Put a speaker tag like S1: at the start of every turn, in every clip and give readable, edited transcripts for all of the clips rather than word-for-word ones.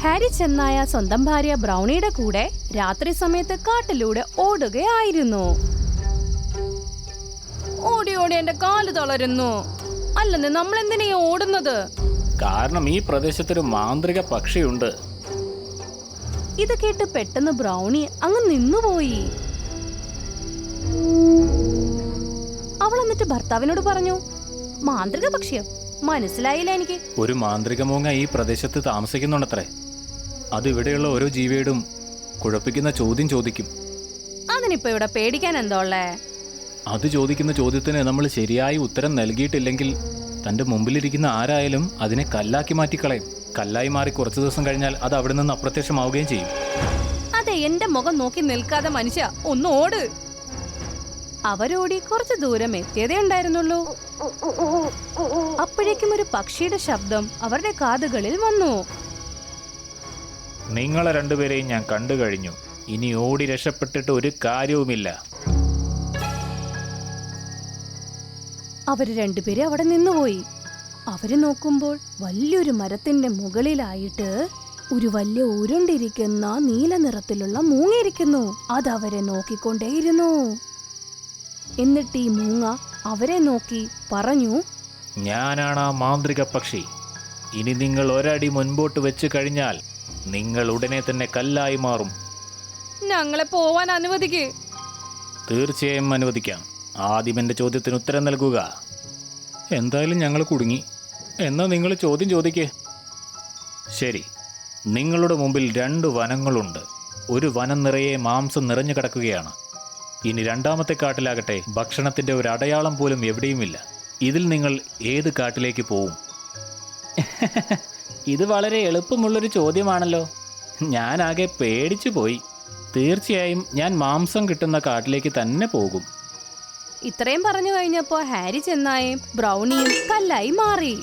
S1: Harry ചെന്നായ സ്വന്തം ഭാര്യ ബ്രൗണിയുടെ കൂടെ രാത്രി സമയത്ത് കാട്ടിലൂടെ ഓടുകയായിരുന്നു. ഓടി ഓടി എന്റെ കാല് തളരുന്നു. അല്ലെന്ന് നമ്മൾ എന്തിനാ ഓടുന്നത്?
S2: കാരണം ഈ പ്രദേശത്തൊരു മാന്ത്രിക പക്ഷിയുണ്ട്.
S1: ഇത് കേട്ട് പെട്ടെന്ന് ബ്രൗണി അങ്ങ് നിന്നുപോയി. അവൾ എന്നിട്ട് ഭർത്താവിനോട് പറഞ്ഞു, മാന്ത്രിക പക്ഷിയോ? മനസ്സിലായില്ല എനിക്ക്.
S2: ഒരു മാന്ത്രിക മൂങ്ങ ഈ പ്രദേശത്ത് താമസിക്കുന്നുണ്ടത്രേ. അത് ഇവിടെയുള്ള ഓരോ ജീവിയോടും കുഴപ്പിക്കുന്ന ചോദ്യം ചോദിക്കും.
S1: അതിനിപ്പോ ഇവിടെ പേടിക്കാൻ എന്താ ഉള്ളേ?
S2: അത് ചോദിക്കുന്ന ചോദ്യത്തിന് നമ്മൾ ശരിയായി ഉത്തരം നൽകിയിട്ടില്ലെങ്കിൽ തന്റെ മുമ്പിലിരിക്കുന്ന ആരായാലും അതിനെ കല്ലാക്കി മാറ്റിക്കളയും. കല്ലായി മാറി കുറച്ചു ദിവസം കഴിഞ്ഞാൽ അത് അവിടെ നിന്ന് അപ്രത്യക്ഷമാവുകയും ചെയ്യും.
S1: അതെ, എന്റെ മുഖം നോക്കി നിൽക്കാതെ മനുഷ്യ ഒന്ന് ഓട്. അവരോടി കുറച്ചു ദൂരം എത്തിയതേ ഉണ്ടായിരുന്നുള്ളൂ. അപ്പോഴേക്കും ഒരു പക്ഷിയുടെ ശബ്ദം അവരുടെ കാതുകളിൽ വന്നു.
S2: നിങ്ങളെ രണ്ടുപേരെയും ഞാൻ കണ്ടു കഴിഞ്ഞു. ഇനി ഓടി രക്ഷപ്പെട്ടിട്ട് ഒരു കാര്യവുമില്ല.
S1: അവര് രണ്ടുപേരും അവിടെ നിന്നുപോയി. അവര് നോക്കുമ്പോൾ വലിയൊരു മരത്തിന്റെ മുകളിലായിട്ട് ഒരു വലിയ ഉരുണ്ടിരിക്കുന്ന നീല നിറത്തിലുള്ള മൂങ്ങയിരിക്കുന്നു. അതവരെ നോക്കിക്കൊണ്ടേയിരുന്നു. എന്നിട്ട് ഈ മൂങ്ങ അവരെ നോക്കി പറഞ്ഞു,
S2: ഞാനാണ് ആ മാന്ത്രിക പക്ഷി. ഇനി നിങ്ങൾ ഒരടി മുൻപോട്ട് വെച്ച് കഴിഞ്ഞാൽ നിങ്ങൾ ഉടനെ തന്നെ കല്ലായി മാറും.
S1: ഞങ്ങളെ പോവാൻ അനുവദിക്കേ?
S2: തീർച്ചയായും അനുവദിക്കാം. ആദ്യം എൻ്റെ ചോദ്യത്തിന് ഉത്തരം നൽകുക. എന്തായാലും ഞങ്ങൾ കുടുങ്ങി. എന്നാ നിങ്ങൾ ചോദ്യം ചോദിക്കേ. ശരി, നിങ്ങളുടെ മുമ്പിൽ 2 വനങ്ങളുണ്ട്. ഒരു വനം നിറയെ മാംസം നിറഞ്ഞു കിടക്കുകയാണ്. ഇനി രണ്ടാമത്തെ കാട്ടിലാകട്ടെ ഭക്ഷണത്തിൻ്റെ ഒരു അടയാളം പോലും എവിടെയുമില്ല. ഇതിൽ നിങ്ങൾ ഏത് കാട്ടിലേക്ക് പോവും? ഇത് വളരെ എളുപ്പമുള്ളൊരു ചോദ്യമാണല്ലോ. ഞാനാകെ പേടിച്ചു പോയി. തീർച്ചയായും ഞാൻ മാംസം കിട്ടുന്ന കാട്ടിലേക്ക് തന്നെ പോകും.
S1: ഇത്രയും പറഞ്ഞു കഴിഞ്ഞപ്പോ ഹാരി ചെന്നായും ബ്രൗണിയും കല്ലായി മാറി.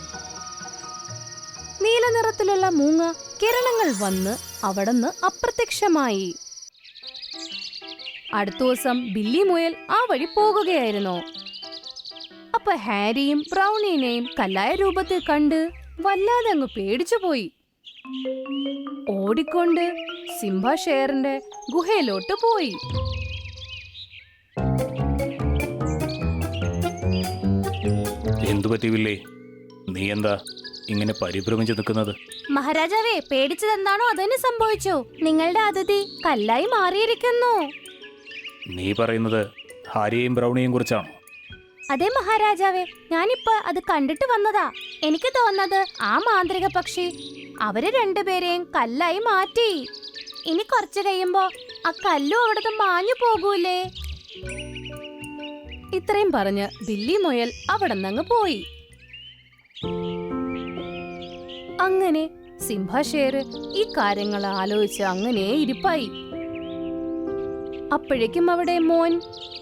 S1: നീല നിറത്തിലുള്ള മൂങ്ങ കിരണങ്ങൾ വന്ന് അവിടുന്ന് അപ്രത്യക്ഷമായി. അടുത്ത ദിവസം ബില്ലി മുയൽ ആ വഴി പോകുകയായിരുന്നു. അപ്പൊ ഹാരിയും ബ്രൗണിനെയും കല്ലായ രൂപത്തിൽ കണ്ട് വല്ലാതെ അങ്ങ് പേടിച്ചുപോയി. ഓടിക്കൊണ്ട് സിംഹ ഷെയറിന്റെ ഗുഹയിലോട്ട് പോയി.
S2: എന്തുപറ്റിവില്ലേ? നീ എന്താ ഇങ്ങനെ പരിഭ്രമിച്ചു നിൽക്കുന്നത്?
S1: മഹാരാജാവേ, പേടിച്ചതെന്താണോ അതന്നെ സംഭവിച്ചു. നിങ്ങളുടെ അതിഥി കല്ലായി മാറിയിരിക്കുന്നു.
S2: നീ പറയുന്നത് ഹാരിയെയും ബ്രൗണിയെയും കുറിച്ചാണോ?
S1: അതെ മഹാരാജാവേ, ഞാനിപ്പോ അത് കണ്ടിട്ട് വന്നതാ. എനിക്ക് തോന്നുന്നത് ആ മാന്ത്രിക പക്ഷി അവര് രണ്ടുപേരെയും കല്ലായി മാറ്റി. ഇനി കുറച്ചു കഴിയുമ്പോ ആ കല്ലും അവിടുന്ന് മാഞ്ഞു പോകൂലേ? ഇത്രയും പറഞ്ഞ് ബില്ലി മുയൽ അവിടെ നിന്ന് പോയി. അങ്ങനെ സിംഹഷേർ ഈ കാര്യങ്ങൾ ആലോചിച്ച് അങ്ങനെ ഇരിപ്പായി. അപ്പോഴേക്കും അവിടെ മോൻ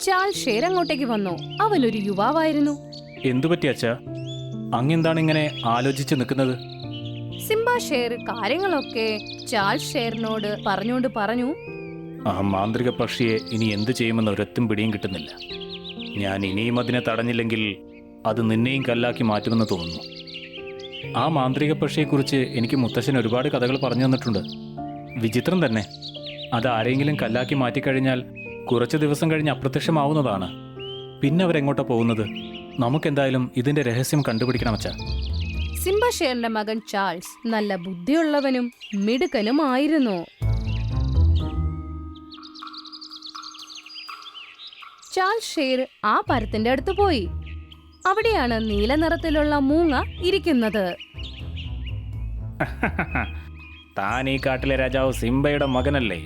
S1: ചാൾസ് ഷേർ അങ്ങോട്ടേക്ക് വന്നു. അവനൊരു യുവാവായിരുന്നു.
S2: എന്തുപറ്റി അച്ഛാ? അങ്ങെന്താണ് ഇങ്ങനെ ആലോചിച്ച് നിൽക്കുന്നത്?
S1: സിംബ ഷേർ കാര്യങ്ങളൊക്കെ ചാൾസ് ഷേറിനോട് പറഞ്ഞു.
S2: ആ മാന്ത്രിക പക്ഷിയെ ഇനി എന്ത് ചെയ്യുമെന്ന് ഒരൊത്തും പിടിയും കിട്ടുന്നില്ല. ഞാൻ ഇനിയും അതിനെ തടഞ്ഞില്ലെങ്കിൽ അത് നിന്നെയും കല്ലാക്കി മാറ്റുമെന്ന് തോന്നുന്നു. ആ മാന്ത്രിക പക്ഷിയെക്കുറിച്ച് എനിക്ക് മുത്തശ്ശൻ ഒരുപാട് കഥകൾ പറഞ്ഞു തന്നിട്ടുണ്ട്. വിചിത്രം തന്നെ. അത് ആരെങ്കിലും കല്ലാക്കി മാറ്റിക്കഴിഞ്ഞാൽ കുറച്ച് ദിവസം കഴിഞ്ഞ് അപ്രത്യക്ഷമാവുന്നതാണ്. പിന്നെ അവരെങ്ങോട്ടാ പോകുന്നത്? നമുക്കെന്തായാലും ഇതിന്റെ രഹസ്യം കണ്ടുപിടിക്കണം അച്ഛാ.
S1: സിംബ ഷേറിന്റെ മകൻ ചാൾസ് നല്ല ബുദ്ധിയുള്ളവനും മിടുക്കനുമായിരുന്നു. ചാൾസ് ഷേർ ആ മരത്തിന്റെ അടുത്ത് പോയി. അവിടെയാണ് നീല നിറത്തിലുള്ള മൂങ്ങ ഇരിക്കുന്നത്.
S2: താൻ ഈ കാട്ടിലെ രാജാവ് സിംബയുടെ മകനല്ലേ?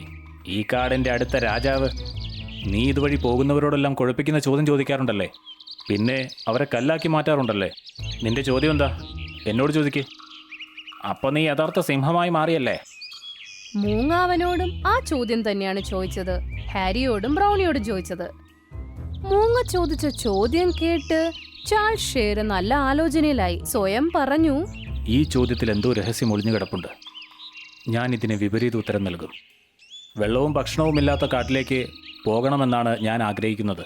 S2: ഈ കാടിന്റെ അടുത്ത രാജാവ്. നീ ഇതുവഴി പോകുന്നവരോടെല്ലാം കുഴപ്പിക്കുന്ന ചോദ്യം ചോദിക്കാറുണ്ടല്ലേ? പിന്നെ അവരെ കല്ലാക്കി മാറ്റാറുണ്ടല്ലേ? നിന്റെ ചോദ്യം എന്താ? എന്നോട് ചോദിക്കേ. അപ്പൊ നീ യഥാർത്ഥ സിംഹമായി മാറിയല്ലേ?
S1: മൂങ്ങ അവനോടും ആ ചോദ്യം തന്നെയാണ് ചോദിച്ചത്. ഹാരിയോടും ബ്രൗണിയോടും ചോദിച്ചത്. മൂങ്ങ ചോദിച്ച ചോദ്യം കേട്ട് ചാൾസ് ഷേർ നല്ല ആലോചനയിലായി. സ്വയം പറഞ്ഞു,
S2: ഈ ചോദ്യത്തിൽ എന്തോ രഹസ്യം ഒളിഞ്ഞു കിടപ്പുണ്ട്. ഞാൻ ഇതിന് വിപരീത ഉത്തരം നൽകും. വെള്ളവും ഭക്ഷണവുമില്ലാത്ത കാട്ടിലേക്ക് പോകണമെന്നാണ് ഞാൻ ആഗ്രഹിക്കുന്നത്.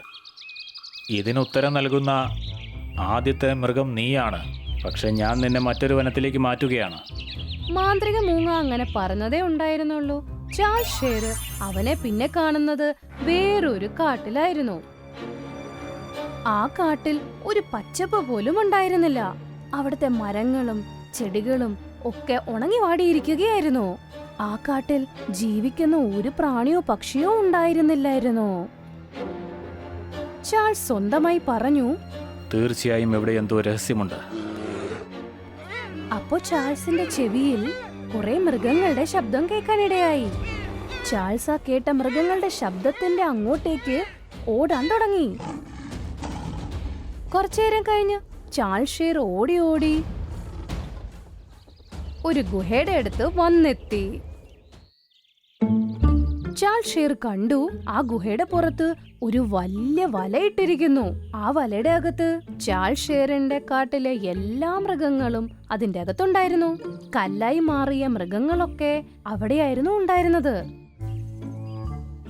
S2: ഇതിനുത്തരം നൽകുന്ന ആദ്യത്തെ മൃഗം നീയാണ്. പക്ഷെ ഞാൻ നിന്നെ മറ്റൊരു വനത്തിലേക്ക് മാറ്റുകയാണ്.
S1: മാന്ത്രിക മൂങ്ങ അങ്ങനെ പറഞ്ഞതേ ഉണ്ടായിരുന്നുള്ളൂ. ചാൾസ് ഷേർ അവനെ പിന്നെ കാണുന്നത് വേറൊരു കാട്ടിലായിരുന്നു. ആ കാട്ടിൽ ഒരു പച്ചപ്പ് പോലും ഉണ്ടായിരുന്നില്ല. അവിടുത്തെ മരങ്ങളും ചെടികളും ഒക്കെ ഉണങ്ങി വാടിയിരിക്കുകയായിരുന്നു. ആ കാട്ടിൽ ജീവിക്കുന്ന ഒരു പ്രാണിയോ പക്ഷിയോ ഉണ്ടായിരുന്നില്ലായിരുന്നു. ചാൾസ് സ്വന്തമായി പറഞ്ഞു,
S2: തീർച്ചയായും ഇവിടെ എന്തോ രഹസ്യമുണ്ട്.
S1: അപ്പോ ചാൾസിന്റെ ചെവിയിൽ കുറെ മൃഗങ്ങളുടെ ശബ്ദം കേൾക്കാനിടയായി. ചാൾസ് ആ കേട്ട മൃഗങ്ങളുടെ ശബ്ദത്തിന്റെ അങ്ങോട്ടേക്ക് ഓടാൻ തുടങ്ങി. കുറച്ചേരം കഴിഞ്ഞ് ചാൾസ് ഷേർ ഓടി ഓടി ഒരു ഗുഹയുടെ അടുത്ത് വന്നെത്തി. ചാൾസ് ഷേർ കണ്ടു ആ ഗുഹയുടെ പുറത്ത് ഒരു വലിയ വലയിട്ടിരിക്കുന്നു. ആ വലയുടെ അകത്ത് ചാൾസ് ഷേറിന്റെ കാട്ടിലെ എല്ലാ മൃഗങ്ങളും അതിന്റെ അകത്തുണ്ടായിരുന്നു. കല്ലായി മാറിയ മൃഗങ്ങളൊക്കെ അവിടെയായിരുന്നു ഉണ്ടായിരുന്നത്.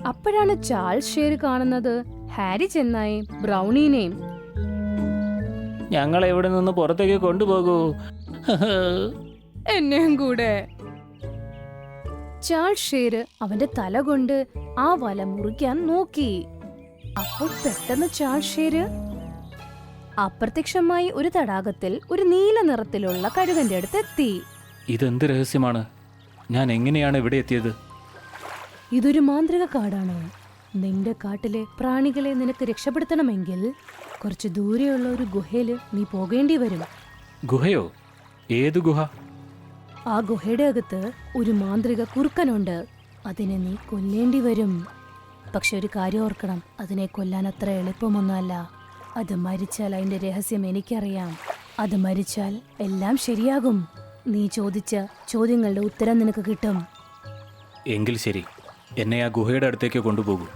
S1: അപ്പോഴാണ് ചാൾസ് ഷേർ കാണുന്നത് ഹാരി ചെന്നായും ബ്രൗണീനെയും.
S2: ഞങ്ങളെ ഇവിടെ നിന്ന് പുറത്തേക്ക് കൊണ്ടുപോകൂ.
S1: എന്നെയും കൂടെ. ചാൾസ് ഷേർ അവന്റെ തല കൊണ്ട് ആ വല മുറിക്കാൻ നോക്കി. അപ്പോൾ പെട്ടെന്ന് ചാൾസ് ഷേർ അപ്രത്യക്ഷമായി ഒരു തടാകത്തിൽ ഒരു നീല നിറത്തിലുള്ള കഴുകന്റെ അടുത്ത് എത്തി.
S2: ഇതെന്ത് രഹസ്യമാണ്? ഞാൻ എങ്ങനെയാണ് ഇവിടെ എത്തിയത്?
S1: ഇതൊരു മാന്ത്രിക കാടാണ്. നിന്റെ കാട്ടിലെ പ്രാണികളെ നിനക്ക് രക്ഷപ്പെടുത്തണമെങ്കിൽ കുറച്ച് ദൂരെയുള്ള ഒരു ഗുഹയില് നീ പോകേണ്ടി വരും.
S2: ഗുഹയോ? ഏത് ഗുഹ?
S1: ആ ഗുഹയുടെ അകത്ത് ഒരു മാന്ത്രിക കുറുക്കനുണ്ട്. അതിനെ നീ കൊല്ലേണ്ടി വരും. പക്ഷെ ഒരു കാര്യം ഓർക്കണം, അതിനെ കൊല്ലാൻ അത്ര എളുപ്പമൊന്നുമല്ല. അത് മരിച്ചാൽ അതിന്റെ രഹസ്യം എനിക്കറിയാം. അത് മരിച്ചാൽ എല്ലാം ശരിയാകും. നീ ചോദിച്ച ചോദ്യങ്ങളുടെ ഉത്തരം നിനക്ക് കിട്ടും.
S2: എങ്കിൽ ശരി, എന്നെ ആ ഗുഹയുടെ അടുത്തേക്ക് കൊണ്ടുപോകൂ.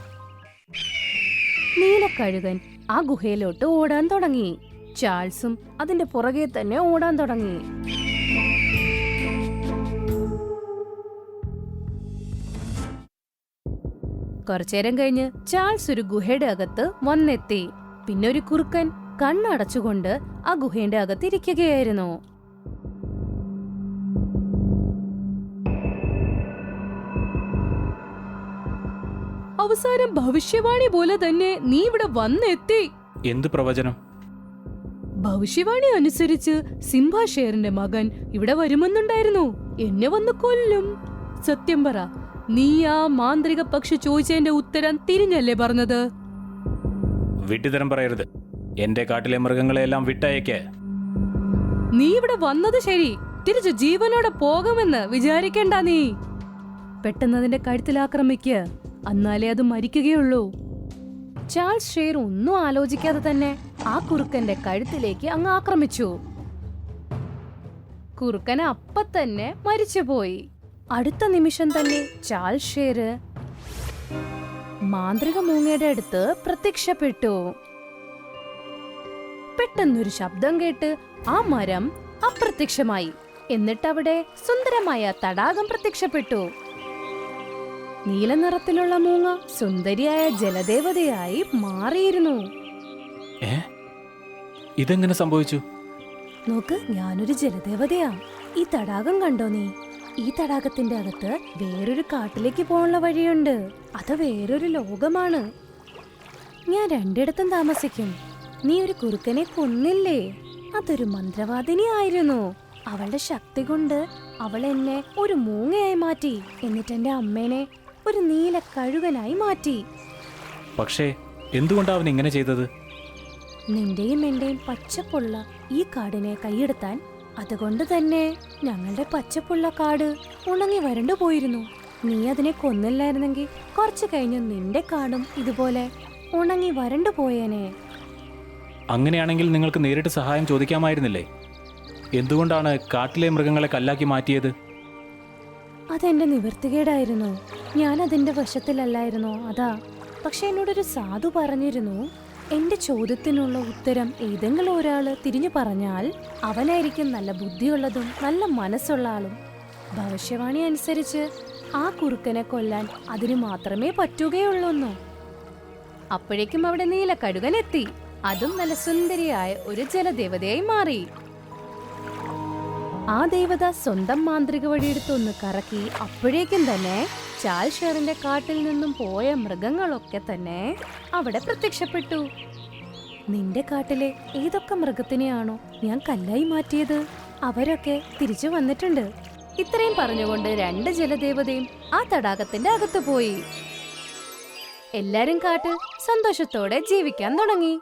S1: നീലക്കഴുകൻ ആ ഗുഹയിലോട്ട് ഓടാൻ തുടങ്ങി. ചാൾസും അതിന്റെ പുറകെ തന്നെ ഓടാൻ തുടങ്ങി. കുറച്ചേരം കഴിഞ്ഞ് ചാൾസ് ഒരു ഗുഹയുടെ അകത്ത് വന്നെത്തി. പിന്നെ ഒരു കുറുക്കൻ കണ്ണടച്ചുകൊണ്ട് ആ ഗുഹയുടെ അകത്ത് ഇരിക്കുകയായിരുന്നു. അവസാനം ഭവിഷ്യവാണി പോലെ തന്നെ നീ ഇവിടെ വന്നെത്തി.
S2: എന്ത് പ്രവചനം?
S1: ഭവിഷ്യവാണി അനുസരിച്ച് സിംഹ ഷേറിന്റെ മകൻ ഇവിടെ വരുമെന്നുണ്ടായിരുന്നു. എന്നെ വന്ന് കൊല്ലും. സത്യം പറ, നീ ആ മാന്ത്രിക പക്ഷി ചോദിച്ചതിന്റെ ഉത്തരം തിരിഞ്ഞല്ലേ പറഞ്ഞത്?
S2: വിട്ടുതരം പറയരുത്. എന്റെ കാട്ടിലെ മൃഗങ്ങളെല്ലാം വിട്ടയക്കേ.
S1: നീ ഇവിടെ വന്നത് ശരി, തിരിച്ചു ജീവനോടെ പോകുമെന്ന് വിചാരിക്കണ്ട. നീ പെട്ടെന്ന് അതിന്റെ കഴുത്തിൽ ആക്രമിക്ക്, എന്നാലേ അത് മരിക്കുകയുള്ളൂ. ചാൾസ് ഷേർ ഒന്നും ആലോചിക്കാതെ തന്നെ ആ കുറുക്കന്റെ കഴുത്തിലേക്ക് അങ്ങ് ആക്രമിച്ചു. കുറുക്കൻ അപ്പ തന്നെ മരിച്ചുപോയി. അടുത്ത നിമിഷം തന്നെ ചാൾസ് ഷേർ മാന്ത്രിക മൂങ്ങയുടെ അടുത്ത് പ്രത്യക്ഷപ്പെട്ടു. പെട്ടെന്നൊരു ശബ്ദം കേട്ട് ആ മരം അപ്രത്യക്ഷമായി. എന്നിട്ടവിടെ സുന്ദരമായ തടാകം പ്രത്യക്ഷപ്പെട്ടു. നീല നിറത്തിലുള്ള മൂങ്ങ സുന്ദരിയായ ജലദേവതയായി മാറിയിരുന്നു.
S2: ഇതെങ്ങനെ സംഭവിച്ചു?
S1: നോക്ക്, ഞാനൊരു ജലദേവതയാ. ഈ തടാകം കണ്ടോ നീ? ഈ തടാകത്തിന്റെ അകത്ത് വേറൊരു കാട്ടിലേക്ക് പോകാനുള്ള വഴിയുണ്ട്. അത് വേറൊരു ലോകമാണ്. ഞാൻ രണ്ടിടത്തും താമസിക്കും. നീ ഒരു കുറുക്കനെ കൊന്നില്ലേ? അതൊരു മന്ത്രവാദിനി ആയിരുന്നു. അവളുടെ ശക്തി കൊണ്ട് അവൾ എന്നെ ഒരു മൂങ്ങയായി മാറ്റി. എന്നിട്ട് എന്റെ അമ്മേനെ ഒരു നീല കഴുകനായി മാറ്റി.
S2: പക്ഷേ എന്തുകൊണ്ടാ അവൻ ഇങ്ങനെ ചെയ്തത്?
S1: നിന്റെയും എന്റെയും പച്ചപ്പുള്ള ഈ കാടിനെ കൈയെടുത്താൻ. അതുകൊണ്ട് തന്നെ ഞങ്ങളുടെ പച്ചപ്പുള്ള കാട് ഉണങ്ങി വരണ്ടു പോയിരുന്നു. നീ അതിനെ കൊന്നില്ലായിരുന്നെങ്കിൽ കുറച്ചു കഴിഞ്ഞ് നിന്റെ കാടും ഇതുപോലെ ഉണങ്ങി വരണ്ടു പോയേനെ.
S2: അങ്ങനെയാണെങ്കിൽ നിങ്ങൾക്ക് നേരിട്ട് സഹായം ചോദിക്കാമായിരുന്നില്ലേ? എന്തുകൊണ്ടാണ് കാട്ടിലെ മൃഗങ്ങളെ കല്ലാക്കി മാറ്റിയത്?
S1: അതെന്റെ നിവൃത്തികേടായിരുന്നു. ഞാൻ അതിന്റെ വശത്തിലല്ലായിരുന്നോ, അതാ. പക്ഷെ എന്നോടൊരു സാധു പറഞ്ഞിരുന്നു, എന്റെ ചോദ്യത്തിനുള്ള ഉത്തരം ഏതെങ്കിലും ഒരാള് തിരിഞ്ഞു പറഞ്ഞാൽ അവനായിരിക്കും നല്ല ബുദ്ധിയുള്ളതും നല്ല മനസ്സുള്ള ആളും. ഭവിഷ്യവാണി അനുസരിച്ച് ആ കുറുക്കനെ കൊല്ലാൻ അതിന് മാത്രമേ പറ്റുകയുള്ളൂ. അപ്പോഴേക്കും അവിടെ നീലക്കഴുകൻ എത്തി. അതും നല്ല സുന്ദരിയായ ഒരു ജലദേവതയായി മാറി. ആ ദേവത സ്വന്തം മാന്ത്രിക വഴിയെടുത്ത് ഒന്ന് കറക്കി. അപ്പോഴേക്കും തന്നെ ചാൽഷേറിന്റെ കാട്ടിൽ നിന്നും പോയ മൃഗങ്ങളൊക്കെ തന്നെ അവിടെ പ്രത്യക്ഷപ്പെട്ടു. നിന്റെ കാട്ടിലെ ഏതൊക്കെ മൃഗത്തിനെയാണോ ഞാൻ കല്ലായി മാറ്റിയത്, അവരൊക്കെ തിരിച്ചു വന്നിട്ടുണ്ട്. ഇത്രയും പറഞ്ഞുകൊണ്ട് രണ്ട് ജലദേവതയും ആ തടാകത്തിന്റെ അകത്ത് പോയി. എല്ലാരും കാട്ടിൽ സന്തോഷത്തോടെ ജീവിക്കാൻ തുടങ്ങി.